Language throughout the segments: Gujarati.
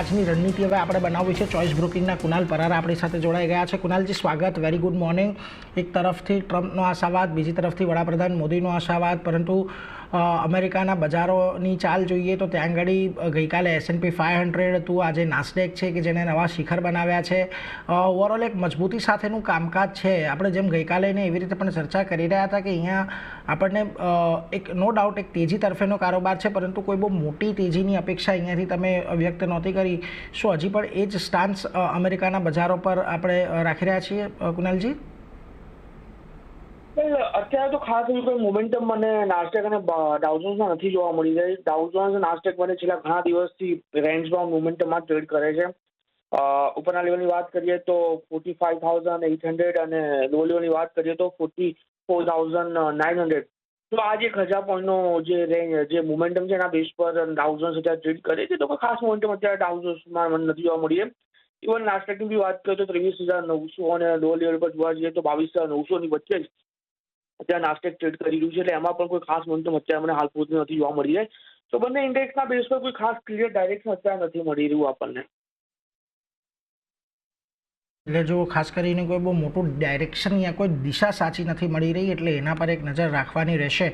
આજની રણનીતિ હવે આપણે બનાવવી છે। ચોઇસ બ્રોકિંગના કુનાલ પરારા આપણી સાથે જોડાઈ ગયા છે। કુનાલજી, સ્વાગત, વેરી ગુડ મોર્નિંગ। એક તરફથી ટ્રમ્પનો આશાવાદ, બીજી તરફથી વડાપ્રધાન મોદીનો આશાવાદ, પરંતુ અમેરિકાના બજારોની ચાલ જોઈએ તો ત્યાં આગળ ગઈકાલે S&P 500 હતું, આજે નાસ્ડેક છે કે જેને નવા શિખર બનાવ્યા છે। ઓવરઓલ એક મજબૂતી સાથેનું કામકાજ છે। આપણે જેમ ગઈકાલે ને એવી રીતે પણ ચર્ચા કરી રહ્યા હતા કે અહીંયા આપણને એક નો ડાઉટ એક તેજી તરફેનો કારોબાર છે, પરંતુ કોઈ બહુ મોટી તેજીની અપેક્ષા અહીંયાથી તમે વ્યક્ત નહોતી કરી। શું હજી પણ એ જ સ્ટાન્સ અમેરિકાના બજારો પર આપણે રાખી રહ્યા છીએ કુનાલજી? અત્યારે તો ખાસ એવી કોઈ મોમેન્ટમ મને નાસ્ટેક અને ડાઉ નથી જોવા મળી રહી। ડાઉ જોન્સ નાસ્ટેક મને છેલ્લા ઘણા દિવસથી રેન્જ બાઉન્ડ મોમેન્ટમમાં ટ્રેડ કરે છે। ઉપરના લેવલની વાત કરીએ તો 45,800 અને લો લેવલની વાત કરીએ તો 44,900। તો આ જે 1000 પોઈન્ટનો જે રેન્જ જે મોમેન્ટમ છે એના બેઝ પર ડાઉ જોન્સ અત્યારે ટ્રેડ કરે છે। તો કોઈ ખાસ મોમેન્ટમ અત્યારે ડાઉ જોન્સમાં મને નથી જોવા મળી। ઇવન નાસ્ટેકની બી વાત કરીએ તો 23,900 અને લો લેવલ પર જોવા જઈએ તો 22,900 વચ્ચે જ અત્યારે નાસ્ટેક ટ્રેડ કરી રહ્યું છે। એટલે એમાં પણ કોઈ ખાસ મોમેન્ટમ અત્યારે મને હાલ પૂરતી નથી જોવા મળી રહી। તો બંને ઇન્ડેક્સના બેઝ પર કોઈ ખાસ ક્લિયર ડાયરેક્શન અત્યારે નથી મળી રહ્યું આપણને। એટલે જો ખાસ કરીને કોઈ બહુ મોટું ડાયરેક્શન યા કોઈ દિશા સાચી નથી મળી રહી, એટલે એના પર એક નજર રાખવાની રહેશે।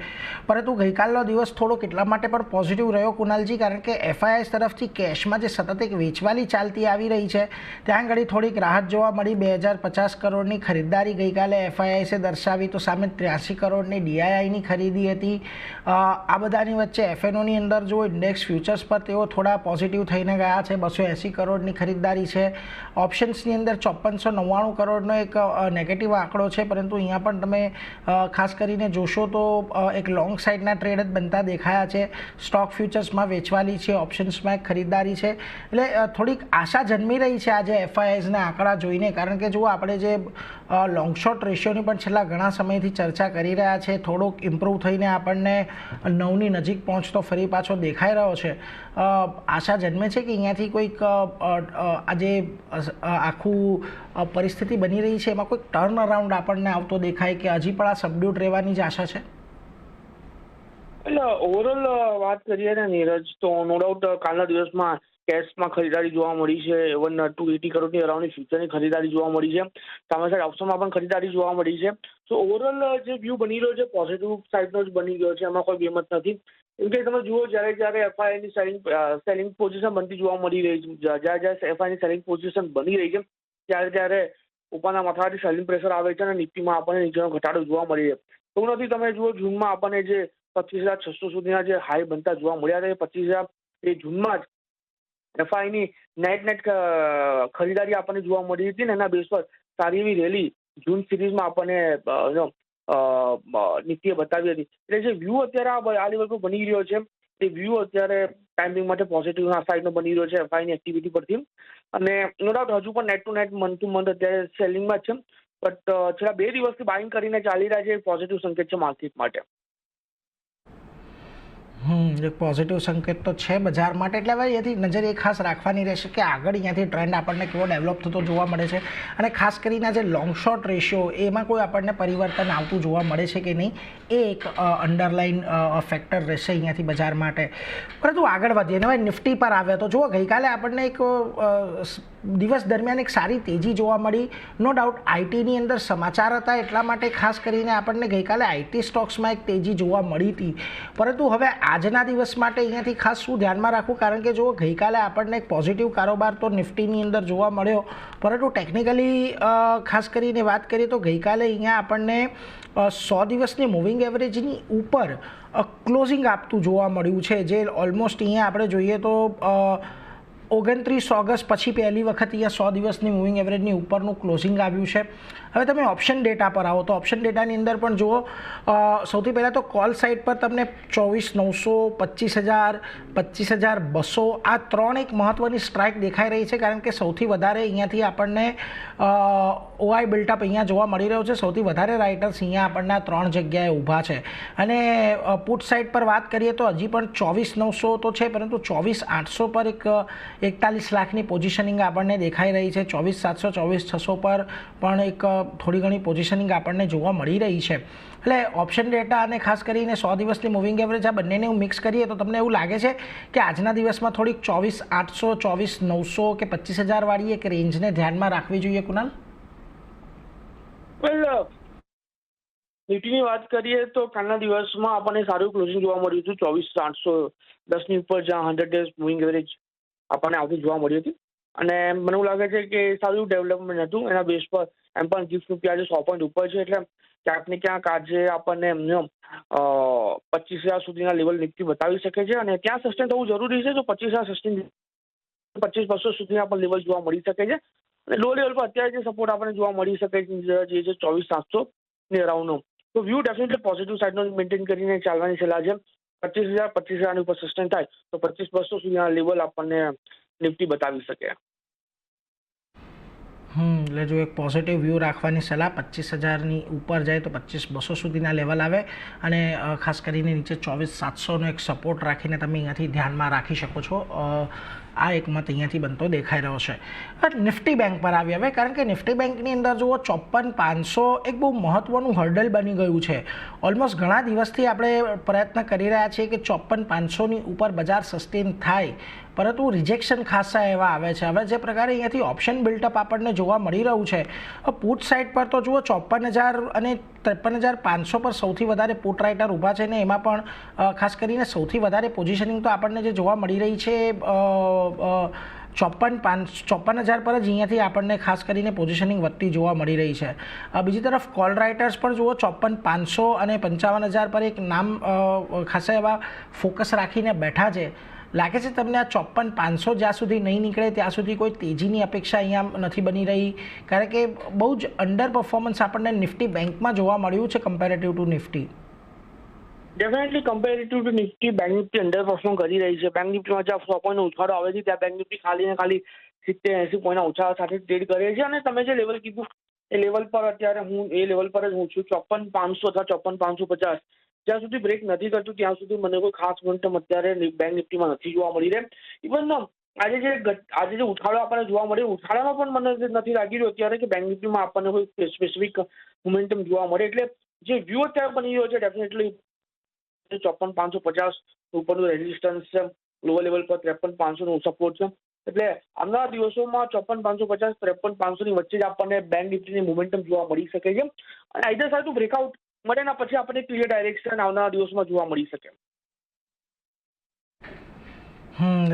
પરંતુ ગઈકાલનો દિવસ થોડોક એટલા માટે પણ પોઝિટિવ રહ્યો કુનાલજી, કારણ કે FIS તરફથી કેશમાં જે સતત એક વેચવાલી ચાલતી આવી રહી છે ત્યાં આગળ થોડીક રાહત જોવા મળી। 2050 કરોડની ખરીદદારી ગઈકાલે FISએ દર્શાવી, તો સામે 83 કરોડની DIIની ખરીદી હતી। આ બધાની વચ્ચે FNOની અંદર જો ઇન્ડેક્સ ફ્યુચર્સ પર તેઓ થોડા પોઝિટિવ થઈને ગયા છે। 280 કરોડની ખરીદદારી છે। ઓપ્શન્સની અંદર 599 કરોડનો એક નેગેટિવ આંકડો છે, પરંતુ અહીંયા પણ તમે ખાસ કરીને જોશો તો એક લોંગ સાઇડના ટ્રેડ જ બનતા દેખાયા છે। સ્ટોક ફ્યુચર્સમાં વેચવાલી છે, ઓપ્શન્સમાં એક ખરીદદારી છે, એટલે થોડીક આશા જન્મી રહી છે આજે FISના આંકડા જોઈને। કારણ કે જુઓ, આપણે જે લોંગ શોર્ટ રેશિયોની પણ છેલ્લા ઘણા સમયથી ચર્ચા કરી રહ્યા છે, થોડોક ઇમ્પ્રૂવ થઈને આપણને 9ની નજીક પહોંચતો ફરી પાછો દેખાઈ રહ્યો છે। આશા જન્મે છે કે અહીંયાથી કોઈક આજે આખું પરિસ્થિતિ બની રહી છે એમાં કોઈક ટર્ન અરાઉન્ડ આપણને આવતો દેખાય કે હજી પણ આ સબડ્યુટ રહેવાની જ આશા છે? એટલે ઓવરઓલ વાત કરીએ ને નીરજ, તો નો ડાઉટ કાલના દિવસમાં કેશમાં ખરીદારી જોવા મળી છે। ઇવન 280 કરોડની અરાઉન્ડની ફ્યુચરની ખરીદારી જોવા મળી છે। સામે સાઈડ ઓપ્શનમાં પણ ખરીદારી જોવા મળી છે। તો ઓવરઓલ જે વ્યૂ બની રહ્યો છે પોઝિટિવ સાઈડનો જ બની ગયો છે, એમાં કોઈ બેમત નથી। કેમ કે તમે જુઓ, જ્યારે FIની સેલિંગ પોઝિશન બનતી જોવા મળી રહી છે, જ્યારે FIની સેલિંગ પોઝિશન બની રહી છે ત્યારે ઉપરના માથાથી સેલિંગ પ્રેશર આવે છે અને નિફ્ટીમાં આપણને નીચેનો ઘટાડો જોવા મળી છે। એવું નથી, તમે જુઓ જૂનમાં આપણને જે 25,600 સુધીના જે હાઈ બનતા જોવા મળ્યા હતા, 25,000 એ જૂનમાં જ FIની નેટ ખરીદારી આપણને જોવા મળી હતી ને એના બેઝ પર સારી એવી રેલી જૂન સિરીઝમાં આપણને નિફ્ટીએ બતાવી હતી। એટલે જે વ્યૂ અત્યારે આ લેવલ પર બની રહ્યો છે એ વ્યૂ અત્યારે ટાઈમિંગ માટે પોઝિટિવ સાઈડનો બની રહ્યો છે FIની એક્ટિવિટી પરથી। અને નો ડાઉટ હજુ પણ net to net month to month અત્યારે સેલિંગમાં જ છે, બટ છેલ્લા 2 દિવસથી બાઇંગ કરીને ચાલી રહ્યા છે, પોઝિટિવ સંકેત છે માર્કેટ માટે। એક પોઝિટિવ સંકેત તો છે બજાર માટે, એટલે હવે એથી નજર એ ખાસ રાખવાની રહેશે કે આગળ અહીંયાથી ટ્રેન્ડ આપણને કેવો ડેવલપ થતો જોવા મળે છે, અને ખાસ કરીને જે લોંગ શોર્ટ રેશિયો એમાં કોઈ આપણને પરિવર્તન આવતું જોવા મળે છે કે નહીં, એ એક અંડરલાઇન ફેક્ટર રહેશે અહીંયાથી બજાર માટે। પરંતુ આગળ વધીએ હવે નિફ્ટી પર આવ્યા તો જુઓ, ગઈકાલે આપણને એક દિવસ દરમિયાન એક સારી તેજી જોવા મળી। નો ડાઉટ આઈટીની અંદર સમાચાર હતા એટલા માટે ખાસ કરીને આપણને ગઈકાલે આઈટી સ્ટોક્સમાં એક તેજી જોવા મળી હતી, પરંતુ હવે આજના દિવસ માટે અહીંયાથી ખાસ શું ધ્યાનમાં રાખવું? કારણ કે જુઓ, ગઈકાલે આપણને એક પોઝિટિવ કારોબાર તો નિફ્ટીની અંદર જોવા મળ્યો, પરંતુ ટેકનિકલી ખાસ કરીને વાત કરીએ તો ગઈકાલે અહીંયા આપણને 100 દિવસની મૂવિંગ એવરેજની ઉપર ક્લોઝિંગ આપતું જોવા મળ્યું છે, જે ઓલમોસ્ટ અહીંયા આપણે જોઈએ તો 29 ઓગસ્ટ પછી પહેલી વખત અહીંયા 100 દિવસની મૂવિંગ એવરેજની ઉપરનું ક્લોઝિંગ આવ્યું છે। હવે તમે ઓપ્શન ડેટા પર આવો તો ઓપ્શન ડેટાની અંદર પણ જુઓ, સૌથી પહેલાં તો કોલ સાઇડ પર તમને 24,900, 25,000, 25,200 આ ત્રણ એક મહત્ત્વની સ્ટ્રાઇક દેખાઈ રહી છે, કારણ કે સૌથી વધારે અહીંયાથી આપણને ઓઆઈ બિલ્ટઅપ અહીંયા જોવા મળી રહ્યો છે। સૌથી વધારે રાઇટર્સ અહીંયા આપણને આ ત્રણ જગ્યાએ ઊભા છે। અને પુટ સાઇડ પર વાત કરીએ તો હજી પણ 24,900 તો છે, પરંતુ 24,800 પર એક 41 લાખની પોઝિશનિંગ આપણને દેખાઈ રહી છે. 24,700 24,600 પર પણ એક થોડી ઘણી પોઝિશનિંગ આપણને જોવા મળી રહી છે. એટલે ઓપ્શન ડેટા અને ખાસ કરીને 100 દિવસની મૂવિંગ એવરેજ આ બંનેને મિક્સ કરીએ તો તમને એવું લાગે છે કે આજના દિવસમાં થોડીક 24,800 24,900 કે 25,000 વાળી એક રેન્જને ધ્યાનમાં રાખવી જોઈએ કુનાલ? વેલ, નિફ્ટીની વાત કરીએ તો કાલના દિવસમાં આપણને સારું ક્લોઝિંગ જોવા મળ્યું હતું 24,810 ઉપર, જ્યાં 100 ડેઝ મૂવિંગ એવરેજ આપણને આવતી જોવા મળી હતી. અને મને એવું લાગે છે કે સારું ડેવલપમેન્ટ હતું. એના બેઝ પર એમ પણ ગિફ્ટ રૂપિયા આજે 100 પોઈન્ટ ઉપર છે, એટલે ક્યાંક ને ક્યાંક આજે આપણને 25,000 સુધીના લેવલ નિફ્ટી બતાવી શકે છે, અને ત્યાં સસ્ટેન થવું જરૂરી છે. જો 25,000 સસ્ટેન 25,200 સુધીના પણ લેવલ જોવા મળી શકે છે. અને લો લેવલ પર અત્યારે જે સપોર્ટ આપણને જોવા મળી શકે છે જે છે 24,700 ની અરાઉન્ડનો. તો વ્યૂ ડેફિનેટલી પોઝિટિવ સાઇડનો મેન્ટેન કરીને ચાલવાની સલાહ છે. 25,000 ઉપર સસ્ટેન થાય તો 25,200 સુધીના લેવલ આપણને નિફ્ટી બતાવી શકે. એટલે જો એક પોઝિટિવ વ્યૂ રાખવાની સલાહ, 25,000ની ઉપર જાય તો 25,200 સુધીના લેવલ આવે, અને ખાસ કરીને નીચે 24,700નો એક સપોર્ટ રાખીને તમે અહીંયાથી ધ્યાનમાં રાખી શકો છો. આ એક મત અહીંયાથી બનતો દેખાઈ રહ્યો છે. નિફ્ટી બેંક પર આવી હવે, કારણ કે નિફ્ટી બેંકની અંદર જુઓ 54,500 એક બહુ મહત્ત્વનું હર્ડલ બની ગયું છે. ઓલમોસ્ટ ઘણા દિવસથી આપણે પ્રયત્ન કરી રહ્યા છીએ કે 54,500ની ઉપર બજાર સસ્ટેન થાય, પરંતુ રિજેક્શન ખાસા એવા આવે છે. હવે જે પ્રકારે અહીંયાથી ઓપ્શન બિલ્ટઅપ આપણને જોવા મળી રહ્યું છે, પુટ સાઇડ પર તો જુઓ 54,000 અને 53,500 પર સૌથી વધારે પુટ રાઇટર ઊભા છે, ને એમાં પણ ખાસ કરીને સૌથી વધારે પોઝિશનિંગ તો આપણને જે જોવા મળી રહી છે 54,000 પર જ અહીંયાથી આપણને ખાસ કરીને પોઝિશનિંગ વધતી જોવા મળી રહી છે. બીજી તરફ કોલ રાઇટર્સ પણ જુઓ 54,500 અને 55,000 પર એક નામ ખાસા એવા ફોકસ રાખીને બેઠા છે. લાગે છે તમને આ 54,500 જ્યાં સુધી નહીં નીકળે ત્યાં સુધી કોઈ તેજીની અપેક્ષા અહીંયા નથી બની રહી? કારણ કે બહુ જ અંડર પરફોર્મન્સ આપણને નિફ્ટી બેંકમાં જોવા મળ્યું છે comparative to Nifty. Definitely comparative to Nifty bank Nifty underperform કરી રહી છે. બેંક નિફ્ટીમાં જ્યાં 100 પોઈન્ટનો ઉછાળો આવે છે ત્યાં બેંક નિફ્ટી ખાલી ને ખાલી 70-80 પોઈન્ટના ઉછાળા સાથે ટ્રેડ કરે છે. અને તમે જે લેવલ કીધું એ લેવલ પર અત્યારે હું એ લેવલ પર જ હું છું, 54,500 અથવા 54,550. જ્યાં સુધી બ્રેક નથી કરતું ત્યાં સુધી મને કોઈ ખાસ મોમેન્ટમ અત્યારે બેંક નિફ્ટીમાં નથી જોવા મળી રહે. ઇવન આજે જે ઉછાળો આપણને જોવા મળ્યો, ઉછાળામાં પણ મને નથી લાગી રહ્યું અત્યારે કે બેંક નિફ્ટીમાં આપણને કોઈ સ્પેસિફિક મોમેન્ટમ જોવા મળે. એટલે જે વ્યૂ અત્યારે બની રહ્યો છે ડેફિનેટલી 54,550 ઉપરનું રેઝિસ્ટન્સ છે, લોઅર લેવલ પર 53,500નું સપોર્ટ છે. એટલે આવનારા દિવસોમાં 54,550 53,500ની વચ્ચે જ આપણને બેંક નિફ્ટીની મોમેન્ટમ જોવા મળી શકે છે. અને આઈધર સાઈડ બ્રેકઆઉટ મળે ને પછી આપણને ક્લિયર ડાયરેક્શન આવનારા દિવસમાં જોવા મળી શકે.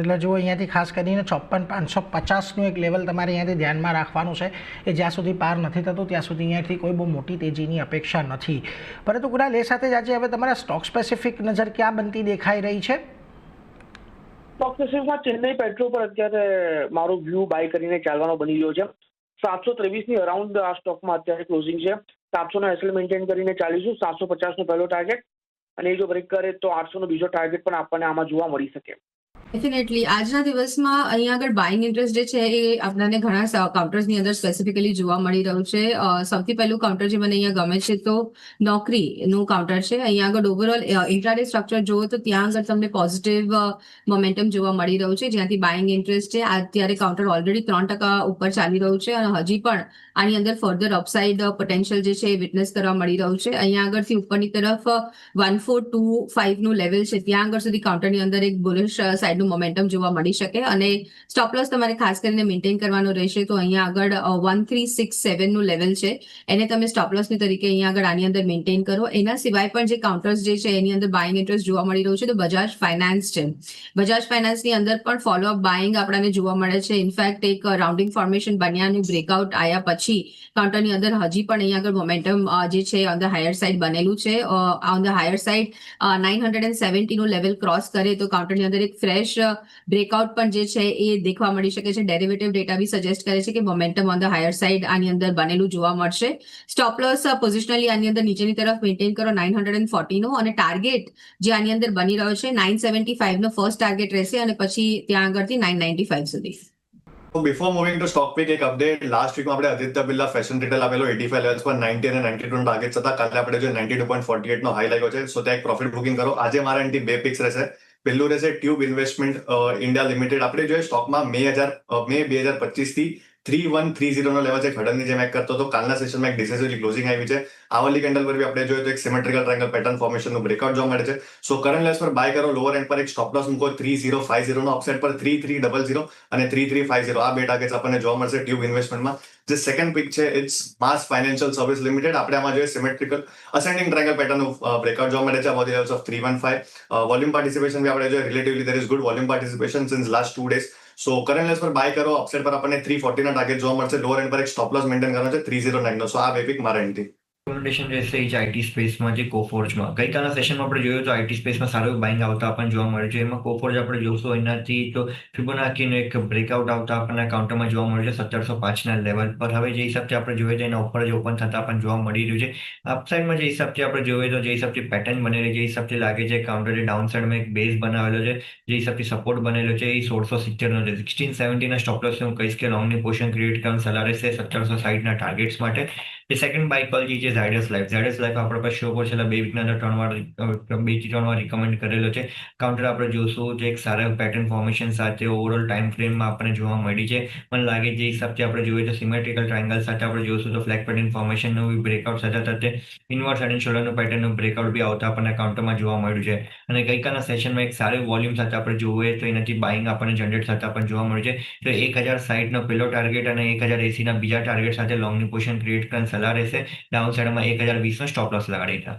એટલે જો અહીંયાથી ખાસ કરીને 54,550નું એક લેવલ તમારે અહીંયાથી ધ્યાનમાં રાખવાનું છે, એ જ્યાં સુધી પાર નથી થતું ત્યાં સુધી અહીંયાથી કોઈ બહુ મોટી તેજીની અપેક્ષા નથી. પરંતુ કુણાલ, એ સાથે જ આજે હવે તમારા સ્ટોક સ્પેસિફિક નજર ક્યાં બનતી દેખાઈ રહી છે? સ્ટોક સ્પેસિફિકમાં ચેન્નઈ પેટ્રો પર અત્યારે મારો વ્યૂ બાય કરીને ચાલવાનો બની રહ્યો છે. 723ની અરાઉન્ડ આ સ્ટોકમાં અત્યારે ક્લોઝિંગ છે. 700નો એસએલ મેન્ટેન કરીને ચાલીશું. 750નો પહેલો ટાર્ગેટ, અને એ જો બ્રેક કરે તો 800નો બીજો ટાર્ગેટ પણ આપણને આમાં જોવા મળી શકે. ડેફિનેટલી આજના દિવસમાં અહીંયા આગળ બાઇંગ ઇન્ટરેસ્ટ જે છે એ આપણને ઘણા કાઉન્ટર્સની અંદર સ્પેસિફિકલી જોવા મળી રહ્યું છે. સૌથી પહેલું કાઉન્ટર જે મને અહીંયા ગમે છે તો નોકરીનું કાઉન્ટર છે. અહીંયા આગળ ઓવરઓલ ઇન્ટ્રાડે સ્ટ્રક્ચર જુઓ તો ત્યાં આગળ તમને પોઝિટિવ મોમેન્ટમ જોવા મળી રહ્યું છે, જ્યાંથી બાઇંગ ઇન્ટરેસ્ટ છે. અત્યારે કાઉન્ટર ઓલરેડી 3% ઉપર ચાલી રહ્યું છે, અને હજી પણ આની અંદર ફર્ધર અપસાઇડ પોટેન્શિયલ જે છે એ વિટનેસ કરવા મળી રહ્યું છે. અહીંયા આગળથી ઉપરની તરફ 1425નું લેવલ છે, ત્યાં આગળ સુધી કાઉન્ટરની અંદર એક બુલિશ સાઇડ મોમેન્ટમ જોવા મળી શકે. અને સ્ટોપ લોસ તમારે ખાસ કરીને મેન્ટેન કરવાનો રહેશે. તો અહીંયા આગળ 1367નું લેવલ છે, એને તમે સ્ટોપ લોસની તરીકે અહીંયા આગળ આની અંદર મેન્ટેન કરો. એના સિવાય પણ જે કાઉન્ટર્સ જે છે એની અંદર બાઇંગ ઇન્ટરેસ્ટ જોવા મળી રહ્યું છે તો બજાજ ફાઇનાન્સ છે. બજાજ ફાઇનાન્સની અંદર પણ ફોલોઅપ બાઇંગ આપણને જોવા મળે છે. ઇનફેક્ટ એક રાઉન્ડિંગ ફોર્મેશન બન્યાનું બ્રેકઆઉટ આવ્યા પછી કાઉન્ટરની અંદર હજી પણ અહીંયા આગળ મોમેન્ટમ જે છે ઓન ધ હાયર સાઇડ બનેલું છે. ઓન ધ હાયર સાઇડ 970નું લેવલ ક્રોસ કરે તો કાઉન્ટરની અંદર એક ફ્રેશ બ્રેકઆઉટ પણ જે છે એ દેખવા મળી શકે છે. ડેરિવેટિવ ડેટા બી સજેસ્ટ કરે છે કે momentum on the higher side આની અંદર બનેલું જોવા મળશે. સ્ટોપ લોસ પોઝિશનલી આની અંદર નીચેની તરફ મેન્ટેન કરો 940નો, અને ટાર્ગેટ જે આની અંદર બની રહ્યો છે 975નો ફર્સ્ટ ટાર્ગેટ રહેશે, અને પછી ત્યાં આગળથી 995 સુધી. Before moving to stock pick, એક અપડેટ. લાસ્ટ વીકમાં આપણે આદિત્ય બિરલા ફેશન રિટેલ આપેલો 85 લેવલ્સ પર 90 અને 92 ટાર્ગેટ હતા. કાલે આપણે જો 92.48નો હાઈ લાગ્યો છે, સો ત્યાં એક પ્રોફિટ બુકિંગ કરો. આજે મારા એન્ટી બે પિક્સ રહેશે. પહેલું રહેશે ટ્યુબ ઇન્વેસ્ટમેન્ટ ઇન્ડિયા લિમિટેડ. આપણે જોઈએ સ્ટોકમાં મે 2025 થી 3130 નો લેવલ છે. ખડનની જેમ એક કરતો તો કાલના સેશનમાં એક ડિસેસિવલી ક્લોઝિંગ આવી છે. આવલી કેન્ડલ પર બી આપણે જોઈએ તો એક સિમેટ્રિકલ ટ્રાયંગલ પેટર્ન ફોર્મેશનનું બ્રેકઆઉટ જોવા મળે છે. સો કરંટ લેવલ્સ પર બાય કરો, લોઅર એન્ડ પર એક સ્ટોપ લોસ મૂકો 3050 નો, અપસાઇડ પર 3300 અને 3350. આ બે ટાર્ગેટ્સ આપણને જોવા મળશે ટ્યુબ ઇન્વેસ્ટમેન્ટમાં. જે સેકન્ડ પિક છે it's MAS financial service limited. આપણે આમાં જોઈએ સિમેટ્રિકલ અસેન્ડિંગ ટ્રાયંગલ પેટર્નનું બ્રેકઆઉટ જોવા મળે છે about the levels of 315. Volume participation બી આપણે જોઈએ relatively there is good volume participation since last 2 days. So current levels પર બાય કરો, અપસાઇડ પર આપણને 340 ના ટાર્ગેટ જોવા મળશે. લોઅર એન્ડ પર એક સ્ટોપ લોસ મેન્ટેન કરવાનો છે 309 નો. સો આ બે પિક મારા એન્ડથી. રેકમેન્ડેશન રહેશે એ જ આઈટી સ્પેસમાં જે કોફોર્જમાં ગઈકાલના સેશનમાં આપણે જોયું તો આઈટી સ્પેસમાં સારું બાઇંગ આવતા આપણને જોવા મળ્યું છે. એમાં કોફોર્જ આપણે જોશું એનાથી તો ફિબોનાકીનું એક બ્રેકઆઉટ આવતા આપણને કાઉન્ટરમાં જોવા મળ્યું છે 1705 ના લેવલ પર. હવે જે હિસાબથી આપણે જોઈએ તો એના ઉપર જ ઓપન થતા આપણને જોવા મળી રહ્યું છે. અપસાઇડમાં જે હિસાબથી આપણે જોઈએ તો જે હિસાબથી પેટર્ન બનેલી, જે હિસાબથી લાગે છે કાઉન્ટર જે ડાઉન સાઇડમાં એક બેઝ બનાવેલો છે, જે હિસાબથી સપોર્ટ બનેલો છે એ 1670 નો છે. 1670 ના સ્ટોપ લોસ હું કહીશ કે લોંગની પોઝિશન ક્રિએટ કરવાનું સલાહ રહેશે 1760 ના ટાર્ગેટ્સ માટે. જે સેકન્ડ બાય કોલ જે છે ઝાયડસ લાઈફ આપણા પાસે શો પર છેલ્લા 2 વીકના અંદર 3 વાર રિકમેન્ડ કરેલો છે. કાઉન્ટર આપણે જોશું જે એક સારા પેટર્ન ફોર્મેશન સાથે ઓવરઓલ ટાઈમ ફ્રેમમાં આપણને જોવા મળી છે. મને લાગે જે હિસાબથી આપણે જોઈએ તો સિમેટ્રિકલ ટ્રાયંગલ સાથે આપણે જોશું તો ફ્લેગ પેટર્ન ફોર્મેશનનું બ્રેકઆઉટ સાથે સાથે ઇનવર્સ હેડ એન્ડ શોલ્ડરનું પેટર્નનું બ્રેકઆઉટ બી આવતા આપણને કાઉન્ટરમાં જોવા મળ્યું છે. અને ગઈકાલના સેશનમાં એક સારી વોલ્યુમ સાથે આપણે જોઈએ તો એનાથી બાઇંગ આપણને જનરેટ થતા આપણને જોવા મળ્યું છે. તો 1060 નો પહેલો ટાર્ગેટ અને 1080 ના બીજા ટાર્ગેટ સાથે લોંગની પોઝિશન ક્રિએટ કરવાની સલાહ રહેશે. ડાઉન સાઇડમાં 1020 નો સ્ટોપ લોસ લગાડી હતા.